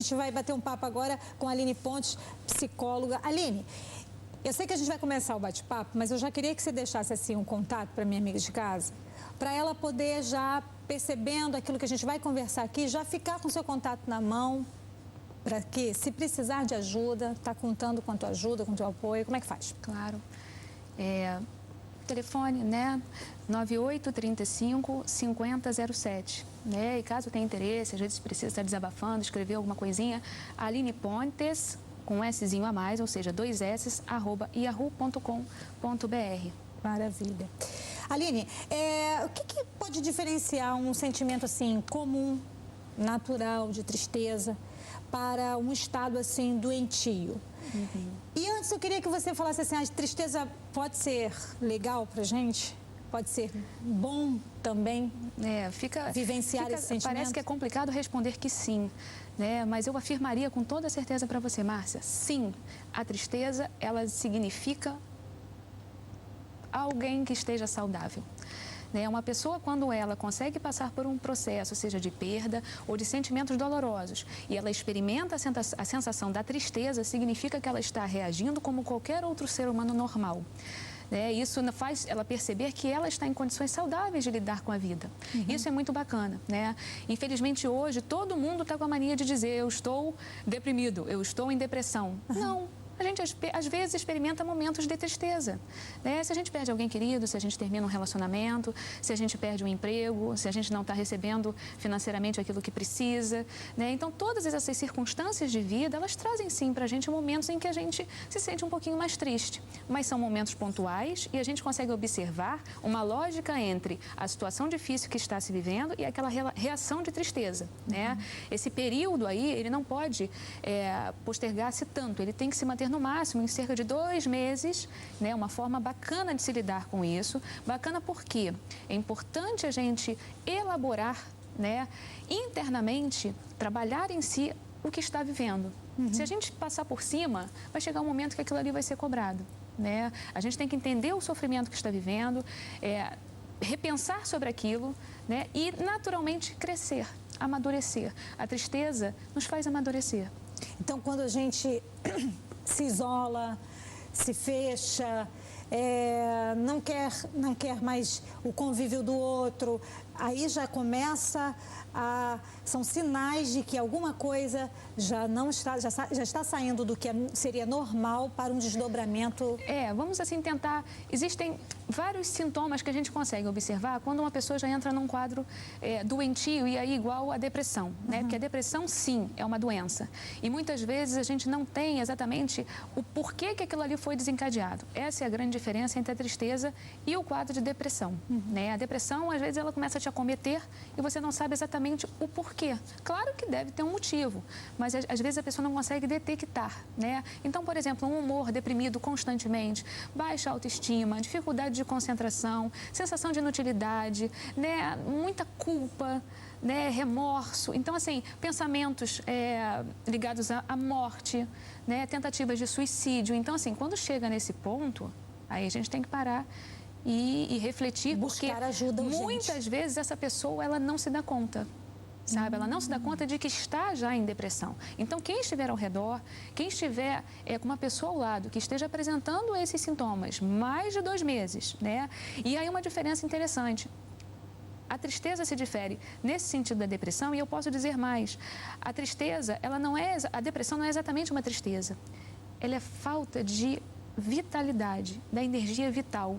A gente vai bater um papo agora com a Aline Pontes, psicóloga. Aline, eu sei que a gente vai começar o bate-papo, mas eu já queria que você deixasse assim um contato para minha amiga de casa, para ela poder já percebendo aquilo que a gente vai conversar aqui, já ficar com o seu contato na mão, para que, se precisar de ajuda, tá contando com a tua ajuda, com o teu apoio, como é que faz? Claro. Telefone, né? 9835-5007, né? E caso tenha interesse, às vezes precisa estar desabafando, escrever alguma coisinha, Aline Pontes, com um Szinho a mais, ou seja, 2 S, @yahoo.com.br. Maravilha. Aline, o que pode diferenciar um sentimento assim comum, natural, de tristeza, para um estado assim doentio? Uhum. E antes eu queria que você falasse assim, a tristeza pode ser legal pra gente? Pode ser bom também vivenciar esse sentimento? Parece que é complicado responder que sim, né? Mas eu afirmaria com toda certeza para você, Márcia, sim, a tristeza, ela significa alguém que esteja saudável. Uma pessoa, quando ela consegue passar por um processo, seja de perda ou de sentimentos dolorosos, e ela experimenta a sensação da tristeza, significa que ela está reagindo como qualquer outro ser humano normal. Isso faz ela perceber que ela está em condições saudáveis de lidar com a vida. Uhum. Isso é muito bacana, né? Infelizmente, hoje, todo mundo está com a mania de dizer eu estou deprimido, eu estou em depressão. Uhum. Não. A gente, às vezes, experimenta momentos de tristeza, né? Se a gente perde alguém querido, se a gente termina um relacionamento, se a gente perde um emprego, se a gente não está recebendo financeiramente aquilo que precisa, né? Então, todas essas circunstâncias de vida, elas trazem, sim, para a gente momentos em que a gente se sente um pouquinho mais triste. Mas são momentos pontuais e a gente consegue observar uma lógica entre a situação difícil que está se vivendo e aquela reação de tristeza, né? Uhum. Esse período aí, ele não pode postergar-se tanto, ele tem que se manter no máximo em cerca de 2 meses, né? Uma forma bacana de se lidar com isso. Bacana porque é importante a gente elaborar, né, internamente, trabalhar em si o que está vivendo. Uhum. Se a gente passar por cima, vai chegar um momento que aquilo ali vai ser cobrado, né? A gente tem que entender o sofrimento que está vivendo, repensar sobre aquilo, né? E naturalmente crescer, amadurecer. A tristeza nos faz amadurecer. Então, quando a gente se isola, se fecha, não quer mais o convívio do outro, aí já começa são sinais de que alguma coisa já está saindo do que seria normal para um desdobramento. Vamos assim tentar. Existem vários sintomas que a gente consegue observar quando uma pessoa já entra num quadro doentio, e aí igual a depressão, né? Porque a depressão, sim, é uma doença. E muitas vezes a gente não tem exatamente o porquê que aquilo ali foi desencadeado. Essa é a grande diferença entre a tristeza e o quadro de depressão, né? A depressão, às vezes, ela começa a te acometer e você não sabe exatamente o porquê. Claro que deve ter um motivo, mas às vezes a pessoa não consegue detectar, né? Então, por exemplo, um humor deprimido constantemente, baixa autoestima, dificuldade de concentração, sensação de inutilidade, né? Muita culpa, né? Remorso. Então, assim, pensamentos ligados à morte, né? Tentativas de suicídio. Então, assim, quando chega nesse ponto, aí a gente tem que parar e refletir, buscar porque ajuda urgente. Muitas vezes essa pessoa, ela não se dá conta, sabe? Ela não se dá conta de que está já em depressão. Então, quem estiver ao redor, quem estiver com uma pessoa ao lado que esteja apresentando esses sintomas mais de 2 meses, né? E aí uma diferença interessante. A tristeza se difere nesse sentido da depressão, e eu posso dizer mais. A tristeza, a depressão não é exatamente uma tristeza. Ela é falta de vitalidade, da energia vital.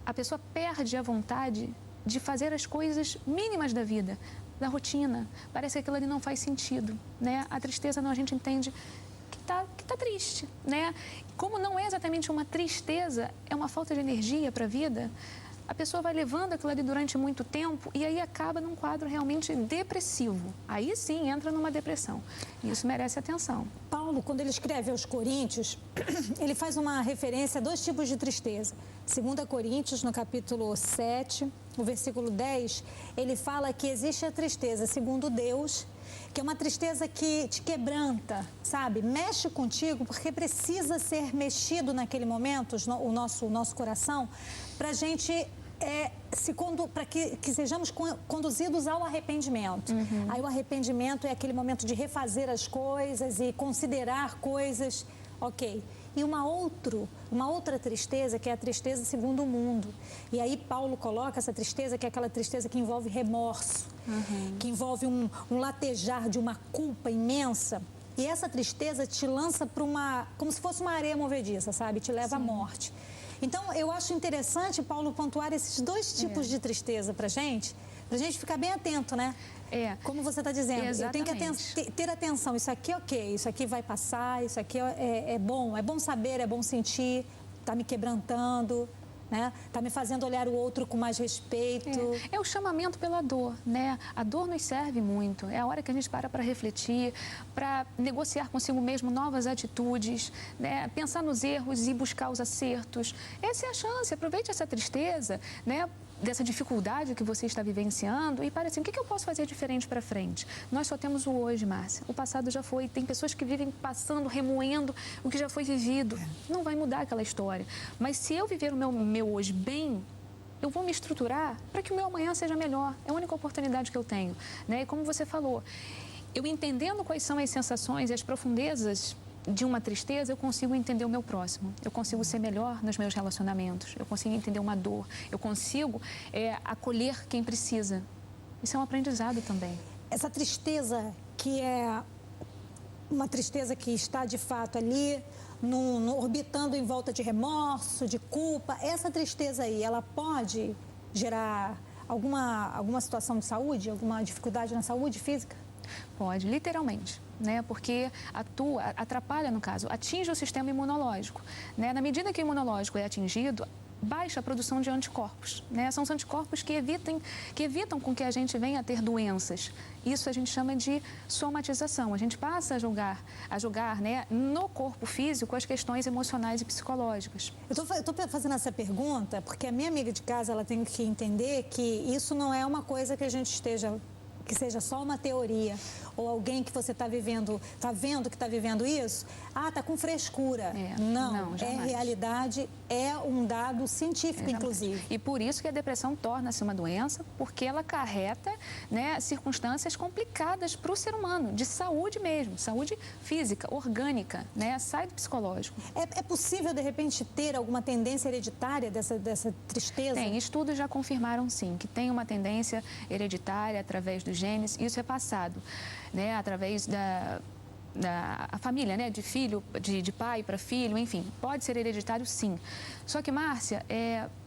A pessoa perde a vontade de fazer as coisas mínimas da vida, da rotina. Parece que aquilo ali não faz sentido, né? A tristeza, não, a gente entende que tá triste, né? Como não é exatamente uma tristeza, é uma falta de energia para a vida, a pessoa vai levando aquilo ali durante muito tempo e aí acaba num quadro realmente depressivo. Aí sim entra numa depressão. E isso merece atenção. Paulo, quando ele escreve aos Coríntios, ele faz uma referência a 2 tipos de tristeza. 2 Coríntios, no capítulo 7, no versículo 10, ele fala que existe a tristeza segundo Deus, que é uma tristeza que te quebranta, sabe? Mexe contigo, porque precisa ser mexido naquele momento, o nosso coração, para a gente para que sejamos conduzidos ao arrependimento. Aí o arrependimento é aquele momento de refazer as coisas e considerar coisas, ok. E uma outra tristeza, que é a tristeza segundo o mundo. E aí Paulo coloca essa tristeza, que é aquela tristeza que envolve remorso, que envolve um latejar de uma culpa imensa. E essa tristeza te lança para como se fosse uma areia movediça, sabe? Te leva à morte. Então, eu acho interessante, Paulo, pontuar esses dois tipos de tristeza pra gente ficar bem atento, né? Como você está dizendo, Exatamente. eu tenho que ter atenção, isso aqui é ok, isso aqui vai passar, isso aqui é bom saber, é bom sentir, está me quebrantando, né? Está me fazendo olhar o outro com mais respeito. É o chamamento pela dor, né? A dor nos serve muito, é a hora que a gente para refletir, para negociar consigo mesmo novas atitudes, né? Pensar nos erros e buscar os acertos. Essa é a chance, aproveite essa tristeza, né? Dessa dificuldade que você está vivenciando e para assim, o que eu posso fazer diferente para frente? Nós só temos o hoje, Márcia. O passado já foi. Tem pessoas que vivem passando, remoendo o que já foi vivido. Não vai mudar aquela história. Mas se eu viver o meu hoje bem, eu vou me estruturar para que o meu amanhã seja melhor. É a única oportunidade que eu tenho, né? E como você falou, eu entendendo quais são as sensações e as profundezas de uma tristeza, eu consigo entender o meu próximo, eu consigo ser melhor nos meus relacionamentos, eu consigo entender uma dor, eu consigo acolher quem precisa. Isso é um aprendizado também. Essa tristeza que é uma tristeza que está de fato ali, orbitando em volta de remorso, de culpa, essa tristeza aí, ela pode gerar alguma situação de saúde, alguma dificuldade na saúde física? Pode, literalmente, né? Porque atrapalha no caso, atinge o sistema imunológico, né? Na medida que o imunológico é atingido, baixa a produção de anticorpos, né? São os anticorpos que evitam com que a gente venha a ter doenças. Isso a gente chama de somatização. A gente passa a julgar, né, no corpo físico as questões emocionais e psicológicas. Eu estou fazendo essa pergunta porque a minha amiga de casa, ela tem que entender que isso não é uma coisa que a gente que seja só uma teoria, ou alguém que você está vendo que está vivendo isso, está com frescura. Não, realidade, é um dado científico, inclusive. E por isso que a depressão torna-se uma doença, porque ela acarreta, né, circunstâncias complicadas para o ser humano, de saúde mesmo, saúde física, orgânica, né, sai do psicológico. É possível, de repente, ter alguma tendência hereditária dessa tristeza? Tem, estudos já confirmaram, sim, que tem uma tendência hereditária através dos genes, isso é passado, né, através da família, né, de filho, de pai para filho, enfim, pode ser hereditário, sim. Só que, Márcia,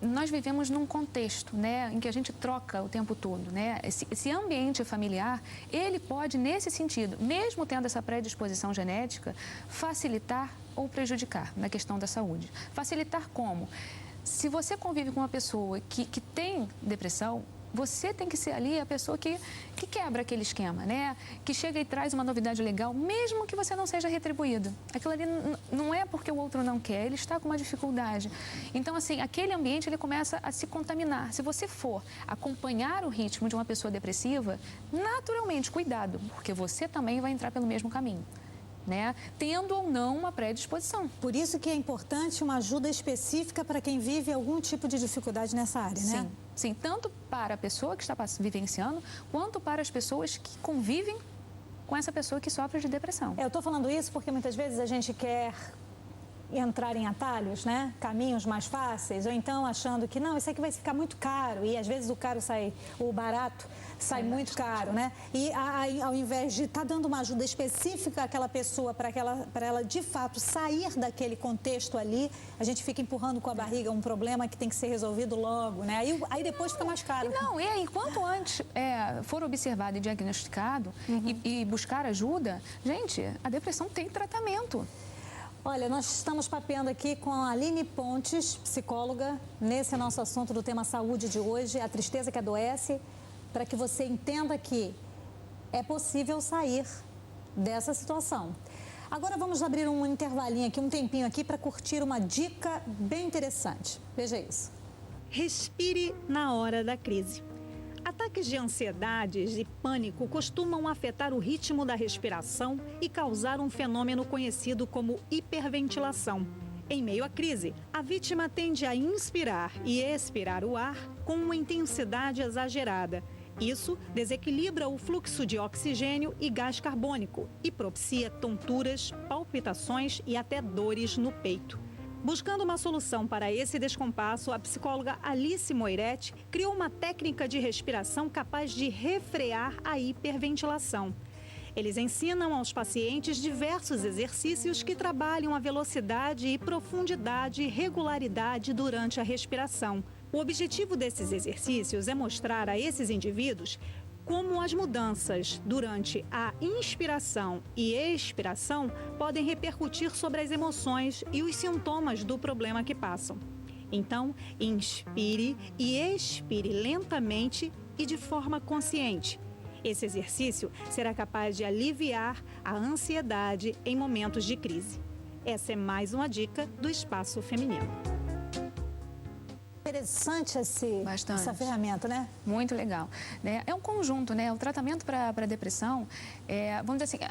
nós vivemos num contexto, né, em que a gente troca o tempo todo, né, esse ambiente familiar, ele pode, nesse sentido, mesmo tendo essa predisposição genética, facilitar ou prejudicar na questão da saúde. Facilitar como? Se você convive com uma pessoa que tem depressão, você tem que ser ali a pessoa que quebra aquele esquema, né? Que chega e traz uma novidade legal, mesmo que você não seja retribuído. Aquilo ali não é porque o outro não quer, ele está com uma dificuldade. Então, assim, aquele ambiente, ele começa a se contaminar. Se você for acompanhar o ritmo de uma pessoa depressiva, naturalmente, cuidado, porque você também vai entrar pelo mesmo caminho, né? Tendo ou não uma predisposição. Por isso que é importante uma ajuda específica para quem vive algum tipo de dificuldade nessa área, né? Sim, tanto para a pessoa que está vivenciando, quanto para as pessoas que convivem com essa pessoa que sofre de depressão. Eu estou falando isso porque muitas vezes a gente quer entrar em atalhos, né? Caminhos mais fáceis, ou então achando que não, isso aqui vai ficar muito caro, e às vezes o barato sai muito caro, né? E ao invés de estar dando uma ajuda específica àquela pessoa para ela de fato sair daquele contexto ali, a gente fica empurrando com a barriga um problema que tem que ser resolvido logo, né? Aí depois fica mais caro. Não, enquanto antes for observado e diagnosticado e buscar ajuda, gente, a depressão tem tratamento. Olha, nós estamos papeando aqui com a Aline Pontes, psicóloga, nesse nosso assunto do tema saúde de hoje, a tristeza que adoece, para que você entenda que é possível sair dessa situação. Agora vamos abrir um intervalinho aqui, um tempinho aqui para curtir uma dica bem interessante. Veja isso. Respire na hora da crise. Ataques de ansiedades e pânico costumam afetar o ritmo da respiração e causar um fenômeno conhecido como hiperventilação. Em meio à crise, a vítima tende a inspirar e expirar o ar com com uma intensidade exagerada. Isso desequilibra o fluxo de oxigênio e gás carbônico e propicia tonturas, palpitações e até dores no peito. Buscando uma solução para esse descompasso, a psicóloga Alice Moiretti criou uma técnica de respiração capaz de refrear a hiperventilação. Eles ensinam aos pacientes diversos exercícios que trabalham a velocidade e profundidade e regularidade durante a respiração. O objetivo desses exercícios é mostrar a esses indivíduos como as mudanças durante a inspiração e expiração podem repercutir sobre as emoções e os sintomas do problema que passam. Então, inspire e expire lentamente e de forma consciente. Esse exercício será capaz de aliviar a ansiedade em momentos de crise. Essa é mais uma dica do Espaço Feminino. Interessante essa ferramenta, né? Muito legal. Né? É um conjunto, né? O tratamento para depressão, vamos dizer assim,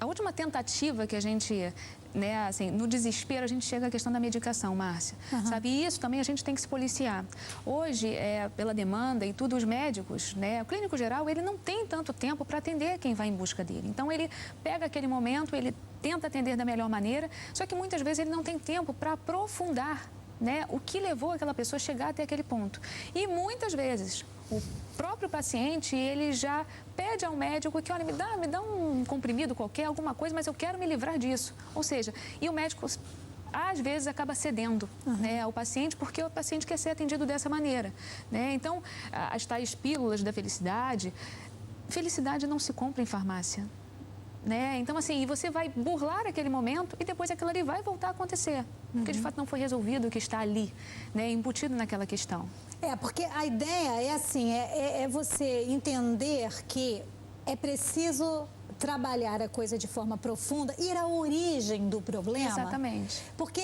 a última tentativa que a gente, né, assim, no desespero, a gente chega à questão da medicação, Márcia. Sabe? E isso também a gente tem que se policiar. Hoje, pela demanda e tudo, os médicos, né, o clínico geral, ele não tem tanto tempo para atender quem vai em busca dele. Então, ele pega aquele momento, ele tenta atender da melhor maneira, só que muitas vezes ele não tem tempo para aprofundar, né, o que levou aquela pessoa a chegar até aquele ponto. E muitas vezes o próprio paciente, ele já pede ao médico que, olha, me dá um comprimido qualquer, alguma coisa, mas eu quero me livrar disso. Ou seja, e o médico às vezes acaba cedendo, né, ao paciente, porque o paciente quer ser atendido dessa maneira, né? Então, as tais pílulas da felicidade não se compra em farmácia. Né? Então, assim, você vai burlar aquele momento e depois aquilo ali vai voltar a acontecer. Porque, de fato, não foi resolvido o que está ali, né, embutido naquela questão. Porque a ideia é assim, é você entender que é preciso trabalhar a coisa de forma profunda, ir à origem do problema. Exatamente. Porque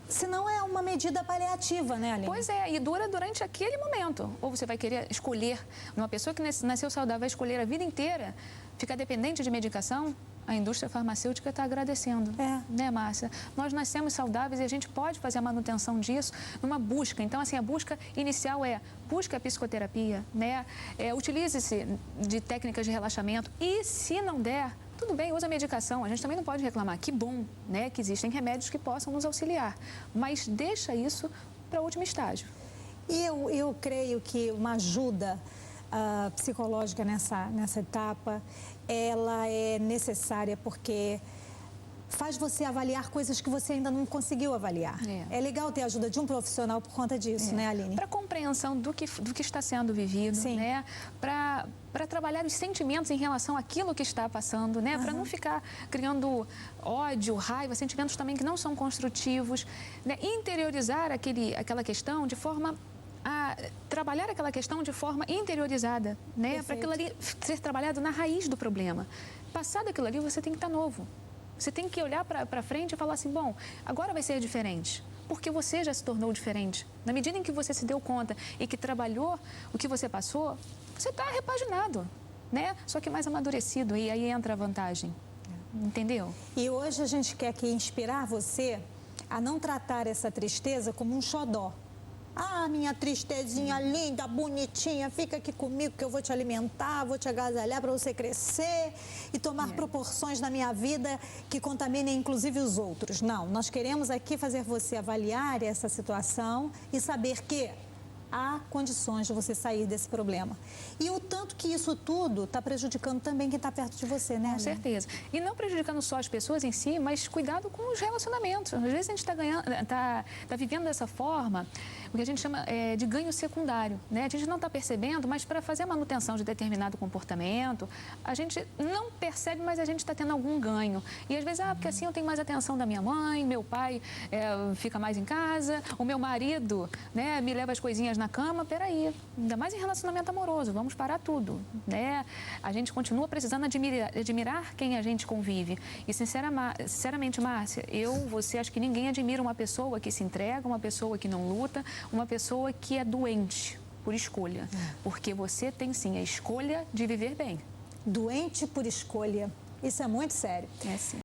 senão é uma medida paliativa, né, Aline? Pois é, e dura durante aquele momento. Ou você vai querer escolher, uma pessoa que nasceu saudável vai escolher a vida inteira ficar dependente de medicação, a indústria farmacêutica está agradecendo. Né, Márcia? Nós nascemos saudáveis e a gente pode fazer a manutenção disso numa busca. Então, assim, a busca inicial busca a psicoterapia, né? Utilize-se de técnicas de relaxamento e, se não der, tudo bem, usa medicação. A gente também não pode reclamar. Que bom, né, que existem remédios que possam nos auxiliar. Mas deixa isso para o último estágio. E eu creio que uma ajuda psicológica nessa etapa, ela é necessária porque faz você avaliar coisas que você ainda não conseguiu avaliar. É legal ter a ajuda de um profissional por conta disso, né, Aline? Para compreensão do que está sendo vivido, né? Para trabalhar os sentimentos em relação àquilo que está passando, né? Para não ficar criando ódio, raiva, sentimentos também que não são construtivos, né? Interiorizar aquela questão de forma a trabalhar aquela questão de forma interiorizada, né? Para aquilo ali ser trabalhado na raiz do problema. Passado aquilo ali, você tem que estar novo. Você tem que olhar para frente e falar assim, bom, agora vai ser diferente. Porque você já se tornou diferente. Na medida em que você se deu conta e que trabalhou o que você passou, você está repaginado, né? Só que mais amadurecido, e aí entra a vantagem. Entendeu? E hoje a gente quer aqui inspirar você a não tratar essa tristeza como um xodó. Ah, minha tristezinha linda, bonitinha, fica aqui comigo que eu vou te alimentar, vou te agasalhar para você crescer e tomar proporções na minha vida que contaminem inclusive os outros. Não, nós queremos aqui fazer você avaliar essa situação e saber que há condições de você sair desse problema. E o tanto que isso tudo está prejudicando também quem está perto de você, né, Com certeza. E não prejudicando só as pessoas em si, mas cuidado com os relacionamentos. Às vezes a gente está vivendo dessa forma, o que a gente chama de ganho secundário, né? A gente não está percebendo, mas para fazer a manutenção de determinado comportamento, a gente não percebe, mas a gente está tendo algum ganho. E às vezes, porque assim eu tenho mais atenção da minha mãe, meu pai fica mais em casa, o meu marido, né, me leva as coisinhas na cama. Peraí, ainda mais em relacionamento amoroso, vamos parar tudo, né? A gente continua precisando admirar quem a gente convive. E sinceramente, Márcia, você, acho que ninguém admira uma pessoa que se entrega, uma pessoa que não luta, uma pessoa que é doente por escolha. Porque você tem sim a escolha de viver bem. Doente por escolha. Isso é muito sério. É sim.